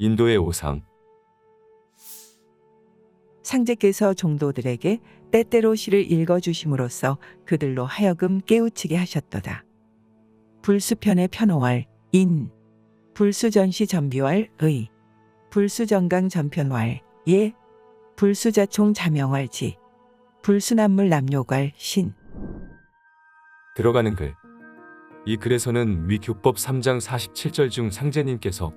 인도의 오상. 상제께서 종도들에게 때때로 시를 읽어주심으로써 그들로 하여금 깨우치게 하셨도다. 불수편의 편호월 인, 불수전시 전비월 의, 불수정강 전편월 예, 불수자총 자명월 지, 불수남물 남요갈 신. 들어가는 글. 이 글에서는 위 교법 3장 47절 중 상제님께서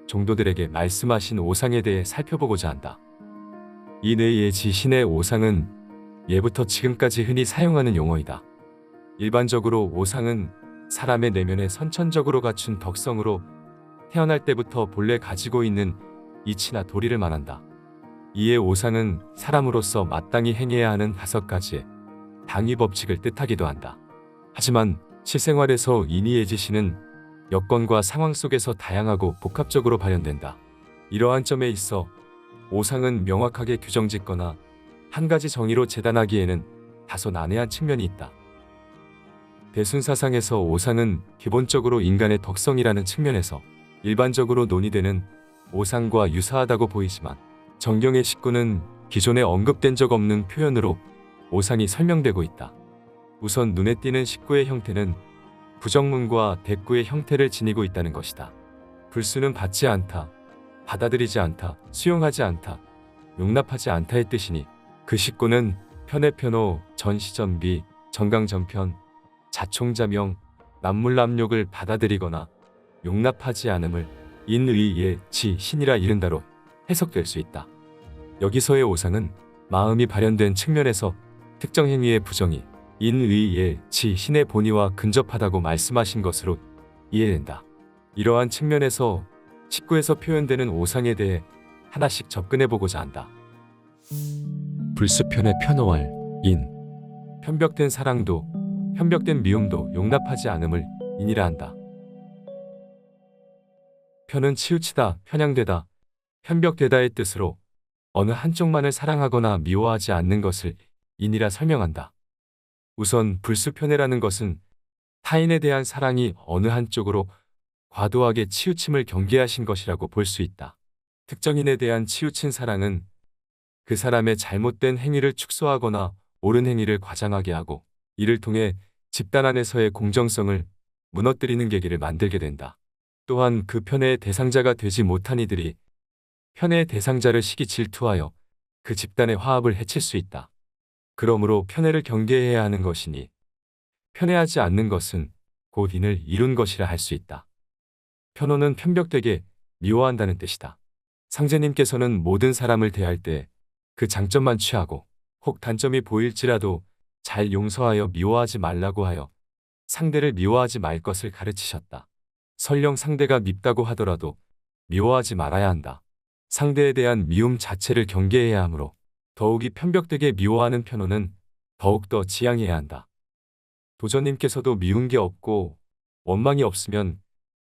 종도들에게 말씀하신 오상에 대해 살펴보고자 한다. 이 뇌의 지신의 오상은 예부터 지금까지 흔히 사용하는 용어이다. 일반적으로 오상은 사람의 내면에 선천적으로 갖춘 덕성으로 태어날 때부터 본래 가지고 있는 이치나 도리를 말한다. 이에 오상은 사람으로서 마땅히 행해야 하는 5가지의 당위 법칙을 뜻하기도 한다. 하지만 실생활에서 인의의 지신은 여건과 상황 속에서 다양하고 복합적으로 발현된다. 이러한 점에 있어 오상은 명확하게 규정짓거나 한 가지 정의로 재단하기에는 다소 난해한 측면이 있다. 대순사상에서 오상은 기본적으로 인간의 덕성이라는 측면에서 일반적으로 논의되는 오상과 유사하다고 보이지만 정경의 식구는 기존에 언급된 적 없는 표현으로 오상이 설명되고 있다. 우선 눈에 띄는 식구의 형태는 부정문과 대꾸의 형태를 지니고 있다는 것이다. 불수는 받지 않다, 받아들이지 않다, 수용하지 않다, 용납하지 않다의 뜻이니 그 식구는 편의 편호, 전시전비, 정강전편, 자총자명, 남물남욕을 받아들이거나 용납하지 않음을 인의예 지 신이라 이른다로 해석될 수 있다. 여기서의 오상은 마음이 발현된 측면에서 특정 행위의 부정이 인의예 지 신의 본의와 근접하다고 말씀하신 것으로 이해된다. 이러한 측면에서 19에서 표현되는 오상에 대해 하나씩 접근해보고자 한다. 불수편의 편호할 인. 편벽된 사랑도 편벽된 미움도 용납하지 않음을 인이라 한다. 편은 치우치다, 편향되다, 편벽되다의 뜻으로 어느 한쪽만을 사랑하거나 미워하지 않는 것을 인이라 설명한다. 우선 불수편애라는 것은 타인에 대한 사랑이 어느 한쪽으로 과도하게 치우침을 경계하신 것이라고 볼 수 있다. 특정인에 대한 치우친 사랑은 그 사람의 잘못된 행위를 축소하거나 옳은 행위를 과장하게 하고 이를 통해 집단 안에서의 공정성을 무너뜨리는 계기를 만들게 된다. 또한 그 편애의 대상자가 되지 못한 이들이 편애의 대상자를 시기 질투하여 그 집단의 화합을 해칠 수 있다. 그러므로 편애를 경계해야 하는 것이니 편애하지 않는 것은 곧 인을 이룬 것이라 할 수 있다. 편호는 편벽되게 미워한다는 뜻이다. 상제님께서는 모든 사람을 대할 때 그 장점만 취하고 혹 단점이 보일지라도 잘 용서하여 미워하지 말라고 하여 상대를 미워하지 말 것을 가르치셨다. 설령 상대가 밉다고 하더라도 미워하지 말아야 한다. 상대에 대한 미움 자체를 경계해야 하므로 더욱이 편벽되게 미워하는 편호는 더욱더 지양해야 한다. 도전님께서도 미운 게 없고 원망이 없으면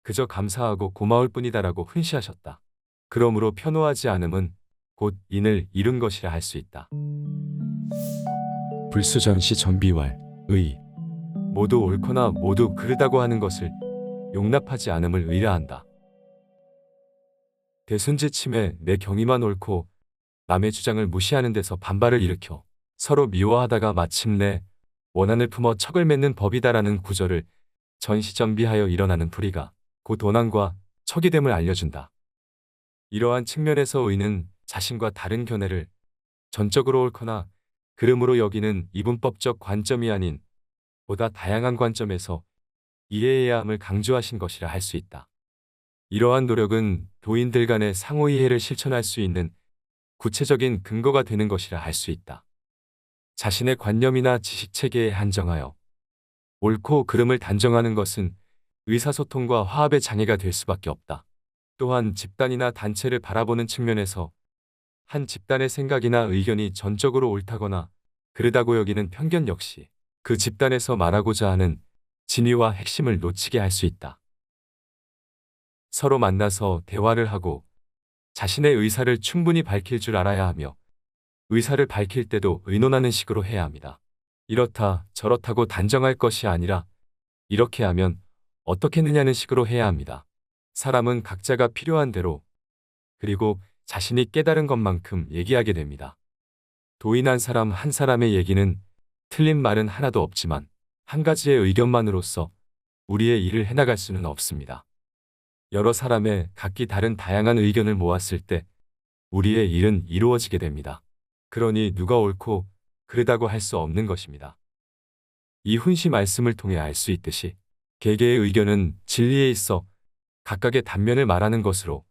그저 감사하고 고마울 뿐이다라고 훈시하셨다. 그러므로 편호하지 않음은 곧 인을 이룬 것이라 할 수 있다. 불수전시 전비왈 의. 모두 옳거나 모두 그르다고 하는 것을 용납하지 않음을 의라한다. 대순지침에 내 경위만 옳고 남의 주장을 무시하는 데서 반발을 일으켜 서로 미워하다가 마침내 원한을 품어 척을 맺는 법이다라는 구절을 전시전비하여 일어나는 불의가 곧 원한과 척이 됨을 알려준다. 이러한 측면에서 의는 자신과 다른 견해를 전적으로 옳거나 그름으로 여기는 이분법적 관점이 아닌 보다 다양한 관점에서 이해해야 함을 강조하신 것이라 할 수 있다. 이러한 노력은 도인들 간의 상호이해를 실천할 수 있는 구체적인 근거가 되는 것이라 할 수 있다. 자신의 관념이나 지식체계에 한정하여 옳고 그름을 단정하는 것은 의사소통과 화합의 장애가 될 수밖에 없다. 또한 집단이나 단체를 바라보는 측면에서 한 집단의 생각이나 의견이 전적으로 옳다거나 그르다고 여기는 편견 역시 그 집단에서 말하고자 하는 진위와 핵심을 놓치게 할 수 있다. 서로 만나서 대화를 하고 자신의 의사를 충분히 밝힐 줄 알아야 하며 의사를 밝힐 때도 의논하는 식으로 해야 합니다. 이렇다 저렇다고 단정할 것이 아니라 이렇게 하면 어떻겠느냐는 식으로 해야 합니다. 사람은 각자가 필요한 대로 그리고 자신이 깨달은 것만큼 얘기하게 됩니다. 도인한 사람 한 사람의 얘기는 틀린 말은 하나도 없지만 한 가지의 의견만으로서 우리의 일을 해나갈 수는 없습니다. 여러 사람의 각기 다른 다양한 의견을 모았을 때 우리의 일은 이루어지게 됩니다. 그러니 누가 옳고 그르다고 할 수 없는 것입니다. 이 훈시 말씀을 통해 알 수 있듯이 개개의 의견은 진리에 있어 각각의 단면을 말하는 것으로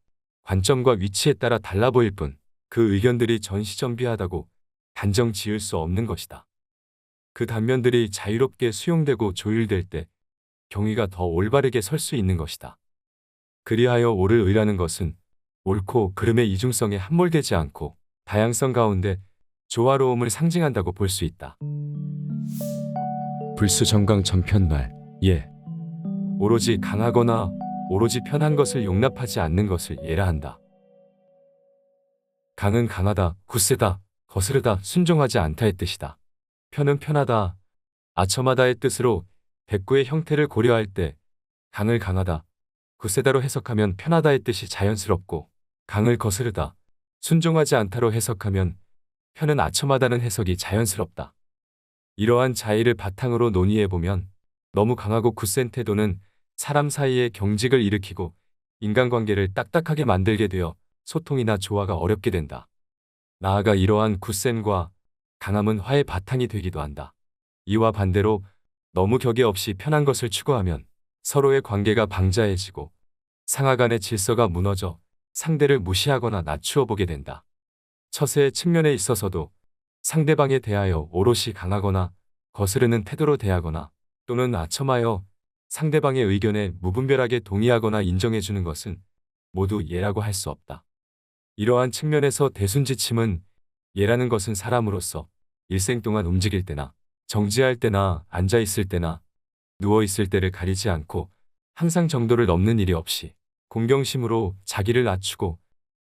관점과 위치에 따라 달라 보일 뿐 그 의견들이 전시전비하다고 단정 지을 수 없는 것이다. 그 단면들이 자유롭게 수용되고 조율될 때 경위가 더 올바르게 설 수 있는 것이다. 그리하여 옳을 의라는 것은 옳고 그름의 이중성에 함몰되지 않고 다양성 가운데 조화로움을 상징한다고 볼 수 있다. 불수정강 전편말 예. 오로지 강하거나 오로지 편한 것을 용납하지 않는 것을 예라 한다. 강은 강하다, 굳세다, 거스르다, 순종하지 않다의 뜻이다. 편은 편하다, 아첨하다의 뜻으로 백구의 형태를 고려할 때 강을 강하다, 굳세다로 해석하면 편하다의 뜻이 자연스럽고 강을 거스르다, 순종하지 않다로 해석하면 편은 아첨하다는 해석이 자연스럽다. 이러한 자의를 바탕으로 논의해보면 너무 강하고 굳센 태도는 사람 사이의 경직을 일으키고 인간관계를 딱딱하게 만들게 되어 소통이나 조화가 어렵게 된다. 나아가 이러한 굳센과 강함은 화의 바탕이 되기도 한다. 이와 반대로 너무 격의 없이 편한 것을 추구하면 서로의 관계가 방자해지고 상하 간의 질서가 무너져 상대를 무시하거나 낮추어 보게 된다. 처세의 측면에 있어서도 상대방에 대하여 오롯이 강하거나 거스르는 태도로 대하거나 또는 아첨하여 상대방의 의견에 무분별하게 동의하거나 인정해주는 것은 모두 예라고 할 수 없다. 이러한 측면에서 대순지침은 예라는 것은 사람으로서 일생 동안 움직일 때나 정지할 때나 앉아있을 때나 누워있을 때를 가리지 않고 항상 정도를 넘는 일이 없이 공경심으로 자기를 낮추고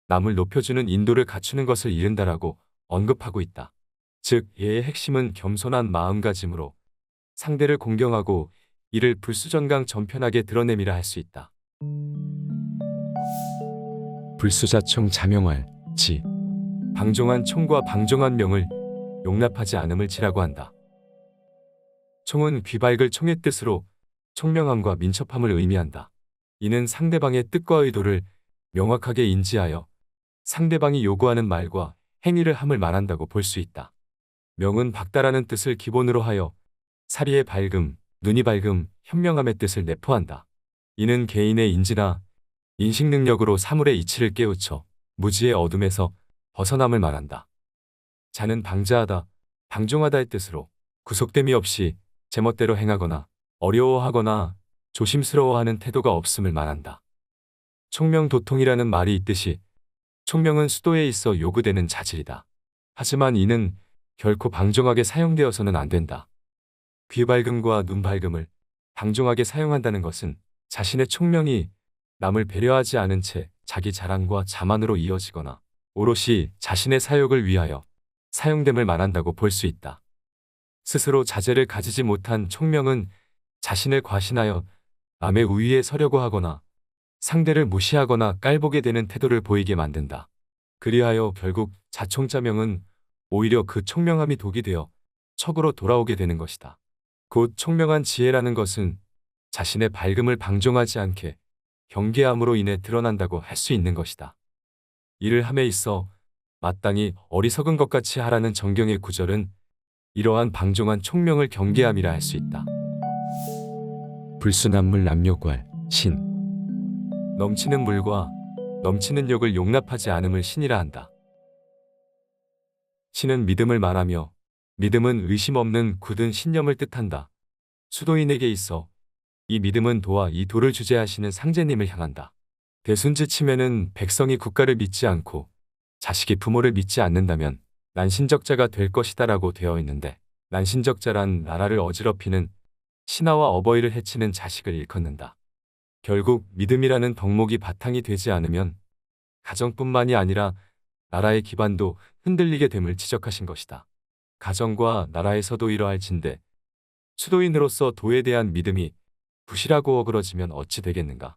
남을 높여주는 인도를 갖추는 것을 이른다라고 언급하고 있다. 즉 예의 핵심은 겸손한 마음가짐으로 상대를 공경하고 이를 불수전강 전편하게 드러냄이라 할 수 있다. 불수자총 자명할 지 방종한 총과 방종한 명을 용납하지 않음을 지라고 한다. 총은 귀밝을 총의 뜻으로 총명함과 민첩함을 의미한다. 이는 상대방의 뜻과 의도를 명확하게 인지하여 상대방이 요구하는 말과 행위를 함을 말한다고 볼 수 있다. 명은 밝다라는 뜻을 기본으로 하여 사리의 밝음, 눈이 밝음, 현명함의 뜻을 내포한다. 이는 개인의 인지나 인식 능력으로 사물의 이치를 깨우쳐 무지의 어둠에서 벗어남을 말한다. 자는 방자하다, 방종하다의 뜻으로 구속됨이 없이 제멋대로 행하거나 어려워하거나 조심스러워하는 태도가 없음을 말한다. 총명도통이라는 말이 있듯이 총명은 수도에 있어 요구되는 자질이다. 하지만 이는 결코 방종하게 사용되어서는 안 된다. 귀 밝음과 눈 밝음을 방종하게 사용한다는 것은 자신의 총명이 남을 배려하지 않은 채 자기 자랑과 자만으로 이어지거나 오롯이 자신의 사욕을 위하여 사용됨을 말한다고 볼 수 있다. 스스로 자제를 가지지 못한 총명은 자신을 과신하여 남의 우위에 서려고 하거나 상대를 무시하거나 깔보게 되는 태도를 보이게 만든다. 그리하여 결국 자총자명은 오히려 그 총명함이 독이 되어 척으로 돌아오게 되는 것이다. 곧 총명한 지혜라는 것은 자신의 밝음을 방종하지 않게 경계함으로 인해 드러난다고 할 수 있는 것이다. 이를 함에 있어 마땅히 어리석은 것 같이 하라는 정경의 구절은 이러한 방종한 총명을 경계함이라 할 수 있다. 불순한물 남욕괄 신 넘치는 물과 넘치는 욕을 용납하지 않음을 신이라 한다. 신은 믿음을 말하며 믿음은 의심 없는 굳은 신념을 뜻한다. 수도인에게 있어 이 믿음은 도와 이 도를 주재하시는 상제님을 향한다. 대순지침에는 백성이 국가를 믿지 않고 자식이 부모를 믿지 않는다면 난신적자가 될 것이다라고 되어 있는데 난신적자란 나라를 어지럽히는 신하와 어버이를 해치는 자식을 일컫는다. 결국 믿음이라는 덕목이 바탕이 되지 않으면 가정뿐만이 아니라 나라의 기반도 흔들리게 됨을 지적하신 것이다. 가정과 나라에서도 이러할진대 수도인으로서 도에 대한 믿음이 부실하고 어그러지면 어찌 되겠는가.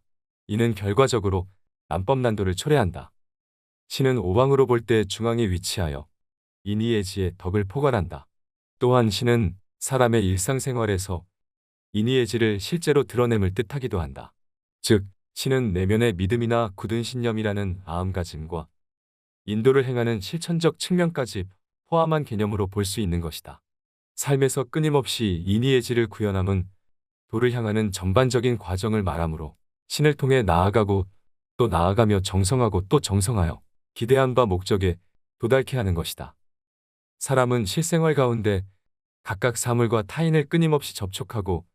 이는 결과적으로 난법난도를 초래한다. 신은 오방으로 볼 때 중앙에 위치하여 인의예지의 덕을 포괄한다. 또한 신은 사람의 일상생활에서 인의예지를 실제로 드러냄을 뜻하기도 한다. 즉, 신은 내면의 믿음이나 굳은 신념이라는 마음가짐과 인도를 행하는 실천적 측면까지 포함한 개념으로 볼 수 있는 것이다. 삶에서 끊임없이 인의예지를 구현함은 도를 향하는 전반적인 과정을 말하므로 신을 통해 나아가고 또 나아가며 정성하고 또 정성하여 기대한 바 목적에 도달케 하는 것이다. 사람은 실생활 가운데 각각 사물과 타인을 끊임없이 접촉하고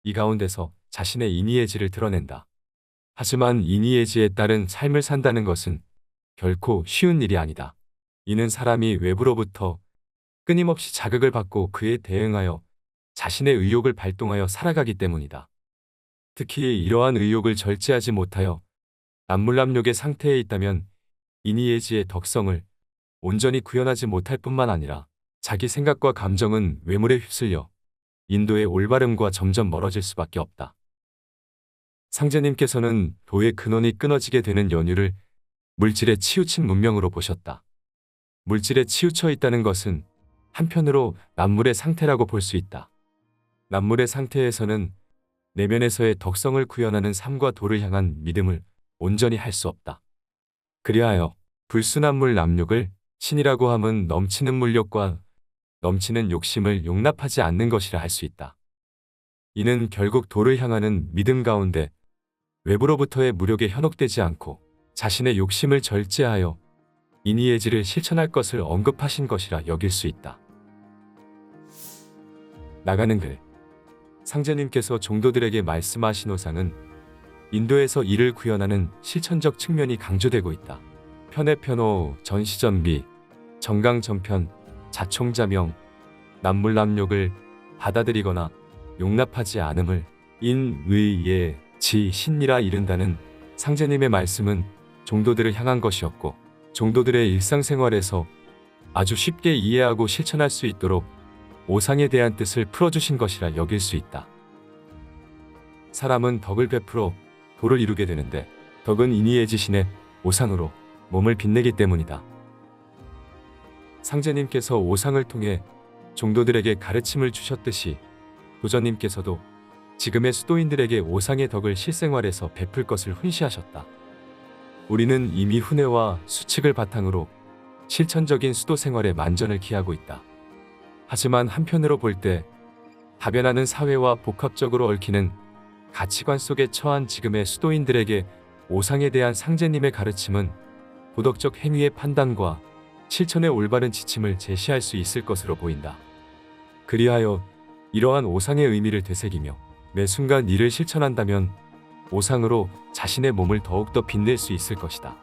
이 가운데서 자신의 인의예지를 드러낸다. 하지만 인의예지에 따른 삶을 산다는 것은 결코 쉬운 일이 아니다. 이는 사람이 외부로부터 끊임없이 자극을 받고 그에 대응하여 자신의 의욕을 발동하여 살아가기 때문이다. 특히 이러한 의욕을 절제하지 못하여 남물남욕의 상태에 있다면 인의예지의 덕성을 온전히 구현하지 못할 뿐만 아니라 자기 생각과 감정은 외물에 휩쓸려 인도의 올바름과 점점 멀어질 수밖에 없다. 상제님께서는 도의 근원이 끊어지게 되는 연유를 물질에 치우친 문명으로 보셨다. 물질에 치우쳐 있다는 것은 한편으로 남물의 상태라고 볼 수 있다. 남물의 상태에서는 내면에서의 덕성을 구현하는 삶과 도를 향한 믿음을 온전히 할 수 없다. 그리하여 불순한물 남욕을 신이라고 함은 넘치는 물욕과 넘치는 욕심을 용납하지 않는 것이라 할 수 있다. 이는 결국 도를 향하는 믿음 가운데 외부로부터의 무력에 현혹되지 않고 자신의 욕심을 절제하여 인의예지를 실천할 것을 언급하신 것이라 여길 수 있다. 나가는 글. 상제님께서 종도들에게 말씀하신 호상은 인도에서 이를 구현하는 실천적 측면이 강조되고 있다. 편해편호, 전시전비, 정강전편, 자총자명, 남물남욕을 받아들이거나 용납하지 않음을 인, 의, 예, 지, 신이라 이른다는 상제님의 말씀은 종도들을 향한 것이었고 종도들의 일상생활에서 아주 쉽게 이해하고 실천할 수 있도록 오상에 대한 뜻을 풀어주신 것이라 여길 수 있다. 사람은 덕을 베풀어 도를 이루게 되는데 덕은 인의예지신의 오상으로 몸을 빛내기 때문이다. 상제님께서 오상을 통해 종도들에게 가르침을 주셨듯이 도전님께서도 지금의 수도인들에게 오상의 덕을 실생활에서 베풀 것을 훈시하셨다. 우리는 이미 훈회와 수칙을 바탕으로 실천적인 수도 생활에 만전을 기하고 있다. 하지만 한편으로 볼 때 다변하는 사회와 복합적으로 얽히는 가치관 속에 처한 지금의 수도인들에게 오상에 대한 상제님의 가르침은 도덕적 행위의 판단과 실천의 올바른 지침을 제시할 수 있을 것으로 보인다. 그리하여 이러한 오상의 의미를 되새기며 매 순간 이를 실천한다면 오상으로 자신의 몸을 더욱더 빛낼 수 있을 것이다.